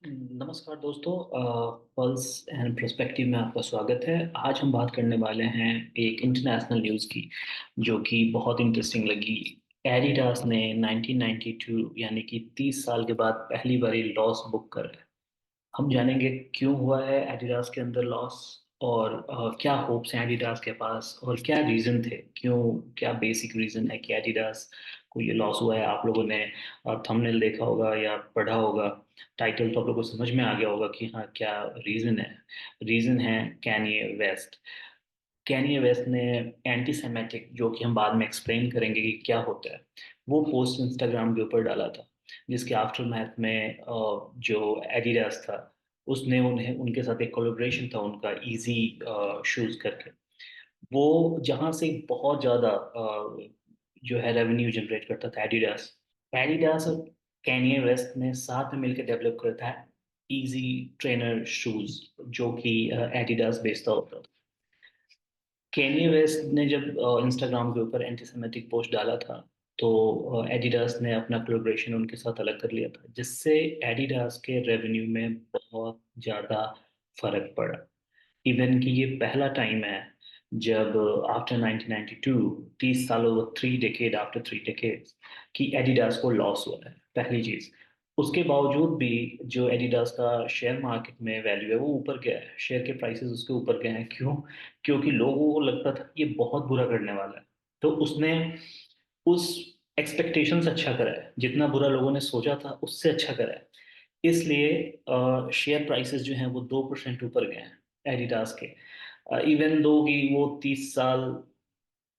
नमस्कार दोस्तों। Pulse and perspective में आपका स्वागत है। आज हम बात करने वाले हैं एक इंटरनेशनल न्यूज़ की, जो कि बहुत इंटरेस्टिंग लगी। एडिडास ने 1992 यानी कि 30 साल के बाद पहली बारी लॉस बुक करा है। हम जानेंगे क्यों हुआ है एडिडास के अंदर लॉस, और क्या होप्स हैं एडिडास के पास, और क्या रीजन थे, क्यों, क्या बेसिक रीजन है कि एडिडास को ये लॉस हुआ है। आप लोगों ने थंबनेल देखा होगा या पढ़ा होगा, टाइटल तो आप लोगों को समझ में आ गया होगा कि हाँ क्या रीजन है। रीजन है कैनिये वेस्ट। कैनिये वेस्ट ने एंटी सेमेटिक, जो कि हम बाद में एक्सप्लेन करेंगे कि क्या होता है, वो पोस्ट इंस्टाग्राम के ऊपर डाला था, जिसके आफ्टर मैथ में जो एडिडास था उसने उन्हें उनके साथ एक कोलैबोरेशन था उनका इजी शूज करके। वो जहाँ से बहुत ज़्यादा जो है रेवेन्यू जनरेट करता था एडिडास। एडिडास और कैनिये वेस्ट ने साथ में मिलकर डेवलप करता है इजी ट्रेनर शूज, जो कि एडिडास बेचता होता था। केन्ये वेस्ट ने जब इंस्टाग्राम के ऊपर एंटीसेमेटिक पोस्ट डाला था, तो एडिडास ने अपना कोलैबोरेशन उनके साथ अलग कर लिया था, जिससे एडिडास के रेवेन्यू में बहुत ज़्यादा फर्क पड़ा। इवन कि ये पहला टाइम है जब आफ्टर 1992, 30 सालों, 3 डेकेड आफ्टर 3 डेकेड्स, कि एडिडास को लॉस हुआ है, पहली चीज। उसके बावजूद भी जो एडिडास का शेयर मार्केट में वैल्यू है वो ऊपर गया है, शेयर के प्राइसेस उसके ऊपर गए हैं। क्यों? क्योंकि लोगों को लगता था कि ये बहुत बुरा करने वाला है, तो उसने उस एक्सपेक्टेशन से अच्छा करा है, जितना बुरा लोगों ने सोचा था उससे अच्छा करा है। इसलिए शेयर प्राइसेस जो हैं वो 2% ऊपर गए हैं एडिडास के। इवन दो कि वो 30 साल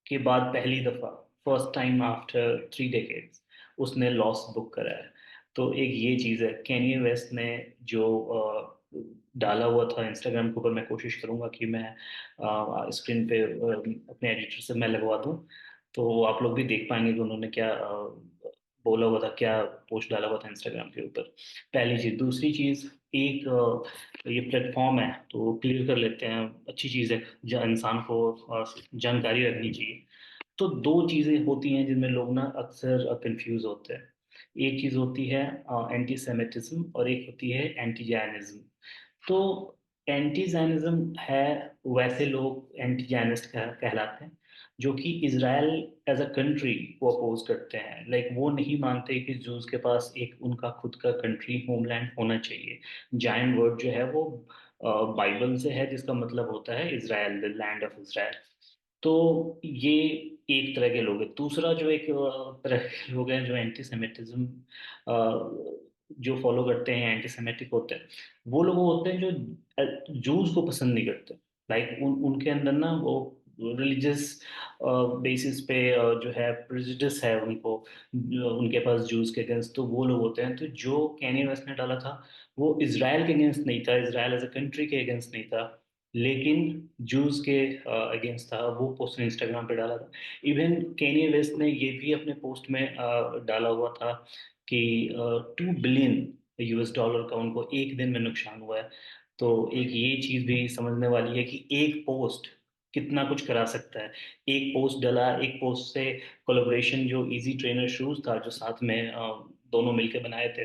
के बाद पहली दफा, फर्स्ट टाइम आफ्टर 3 डेकेड्स, उसने लॉस बुक करा है। तो एक ये चीज़ है कैनिये वेस्ट ने जो डाला हुआ था इंस्टाग्राम के ऊपर। मैं कोशिश करूंगा कि मैं स्क्रीन पे अपने एडिटर से मैं लगवा दूं, तो आप लोग भी देख पाएंगे कि उन्होंने क्या बोला हुआ था, क्या पोस्ट डाला हुआ था इंस्टाग्राम के ऊपर। पहली चीज। दूसरी चीज, एक ये प्लेटफॉर्म है तो क्लियर कर लेते हैं, अच्छी चीज है, इंसान को जानकारी रखनी चाहिए। तो दो चीजें होती हैं जिनमें लोग ना अक्सर कंफ्यूज होते हैं। एक चीज होती है एंटी सेमिटिज्म, और एक होती है एंटी जैनिज्म। तो एंटी जैनिज्म है, वैसे लोग एंटी जैनिस्ट कहलाते हैं, जो कि इसराइल एज अ कंट्री को अपोज करते हैं। लाइक वो नहीं मानते कि जूस के पास एक उनका खुद का कंट्री होमलैंड होना चाहिए। जायन वर्ड जो है वो बाइबल से है, जिसका मतलब होता है Israel, the land of Israel. तो ये एक तरह के लोग हैं। दूसरा जो एक तरह के लोग हैं जो एंटी सेमिटिज्म जो फॉलो करते हैं, एंटी सेमेटिक होते हैं, वो लोग होते हैं जो जूस को पसंद नहीं करते। लाइक उनके अंदर ना वो रिलीजियस बेसिस पे जो है प्रेजुडिस है उनको, उनके पास जूस के अगेंस्ट, तो वो लोग होते हैं। तो जो कैनी वेस्ट ने डाला था वो इसराइल के अगेंस्ट नहीं था, इसराइल एज अ कंट्री के अगेंस्ट नहीं था, लेकिन जूस के अगेंस्ट था। वो पोस्ट इंस्टाग्राम पे डाला था। इवन केनी वेस्ट ने ये भी अपने पोस्ट में डाला हुआ था कि 2 बिलियन यूएस डॉलर का उनको एक दिन में नुकसान हुआ है। तो एक ये चीज भी समझने वाली है कि एक पोस्ट कितना कुछ करा सकता है। एक पोस्ट डाला, एक पोस्ट से कोलैबोरेशन, जो इजी ट्रेनर शूज था जो साथ में दोनों मिलकर बनाए थे,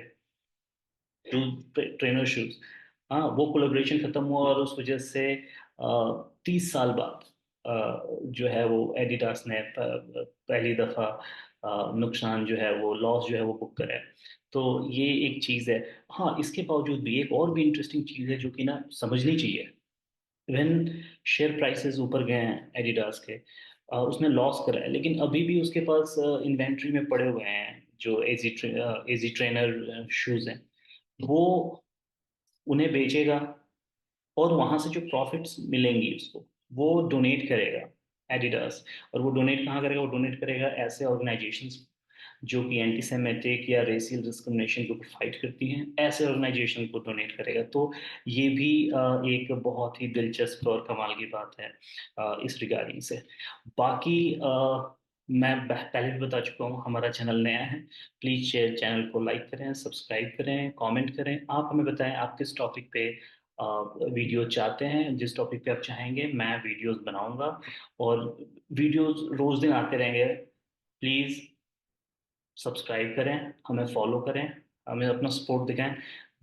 ट्रेनर शूज, हाँ, वो कोलेब्रेशन खत्म हुआ, और उस वजह से 30 साल बाद जो है वो एडिडास ने पहली दफा नुकसान जो है वो लॉस जो है वो बुक करा है। तो ये एक चीज है। हाँ, इसके बावजूद भी एक और भी इंटरेस्टिंग चीज है जो कि ना समझनी चाहिए। इवन शेयर प्राइसेस ऊपर गए हैं एडिडास के, उसने लॉस करा है, लेकिन अभी भी उसके पास इन्वेंट्री में पड़े हुए हैं जो एजी ट्रेनर शूज हैं। वो उन्हें बेचेगा, और वहां से जो प्रॉफिट्स मिलेंगी उसको वो डोनेट करेगा एडिडास। और वो डोनेट कहाँ करेगा? वो डोनेट करेगा ऐसे ऑर्गेनाइजेशंस जो कि एंटी सेमेटिक या रेसियल डिस्क्रिमिनेशन के ऊपर फाइट करती हैं, ऐसे ऑर्गेनाइजेशन को डोनेट करेगा। तो ये भी एक बहुत ही दिलचस्प और कमाल की बात है इस रिगार्डिंग से। बाकी मैं पहले भी बता चुका हूँ, हमारा चैनल नया है। प्लीज चैनल को लाइक करें, सब्सक्राइब करें, कमेंट करें। आप हमें बताएं आप किस टॉपिक पे वीडियो चाहते हैं। जिस टॉपिक पे आप चाहेंगे मैं वीडियोस बनाऊंगा, और वीडियोस रोज दिन आते रहेंगे। प्लीज सब्सक्राइब करें, हमें फॉलो करें, हमें अपना सपोर्ट दिखाएं।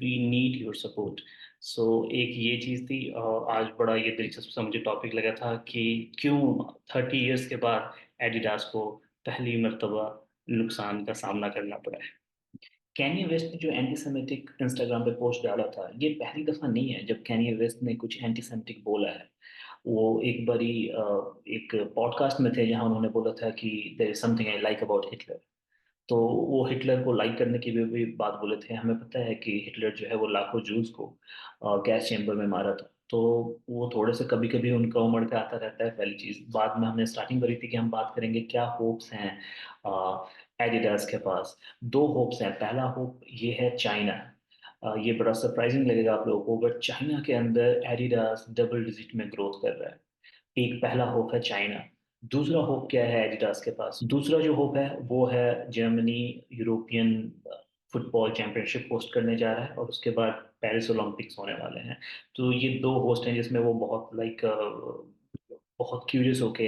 We need your support. So एक ये चीज़ थी। आज बड़ा ये दिलचस्प सा मुझे टॉपिक लगा था कि क्यों 30 इयर्स के बाद एडिडास को पहली मर्तबा नुकसान का सामना करना पड़ा है। कैनी वेस्ट ने जो एंटीसेमिटिक इंस्टाग्राम पे पोस्ट डाला था, ये पहली दफा नहीं है जब कैनी वेस्ट ने कुछ एंटीसेमिटिक बोला है। वो एक बारी एक पॉडकास्ट में थे जहां उन्होंने बोला था कि there is something I like about Hitler. तो वो हिटलर को लाइक करने की भी बात बोले थे। हमें पता है कि हिटलर जो है वो लाखों जूस को गैस चेंबर में मारा था। तो वो थोड़े से कभी कभी उनका उमड़ के आता रहता है। पहली चीज, बाद में हमने स्टार्टिंग करी थी कि हम बात करेंगे क्या होप्स हैं एडिडास के पास। दो होप्स हैं। पहला होप ये है चाइना। ये बड़ा सरप्राइजिंग लगेगा आप लोगों को, बट चाइना के अंदर एडिडास डबल डिजिट में ग्रोथ कर रहा है। एक पहला होप है चाइना। दूसरा होप क्या है एडिडास के पास? दूसरा जो होप है वो है Germany European football championship host करने जा रहा है, और उसके बाद पेरिस ओलंपिक्स होने वाले हैं। तो ये दो होस्ट हैं जिसमें वो बहुत बहुत क्यूरियस होके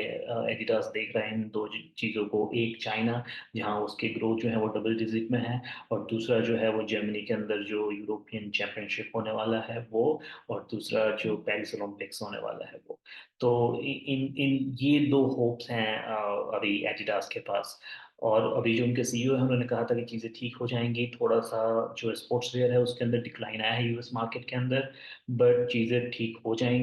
एडिडास देख रहे हैं इन दो चीज़ों को। एक चाइना, जहां उसके ग्रोथ जो है वो डबल डिजिट में है, और दूसरा जो है वो जर्मनी के अंदर जो यूरोपियन चैंपियनशिप होने वाला है वो, और दूसरा जो पेरिस ओलंपिक्स होने वाला है वो। तो इन इन ये दो होप्स हैं अभी एडिडास के पास। और अभी जो उनके सीईओ हैं उन्होंने कहा था कि चीज़ें ठीक हो जाएंगी। थोड़ा सा जो स्पोर्ट्स वेयर है उसके अंदर डिक्लाइन आया है यूएस मार्केट के अंदर, बट चीज़ें ठीक हो जाएंगी।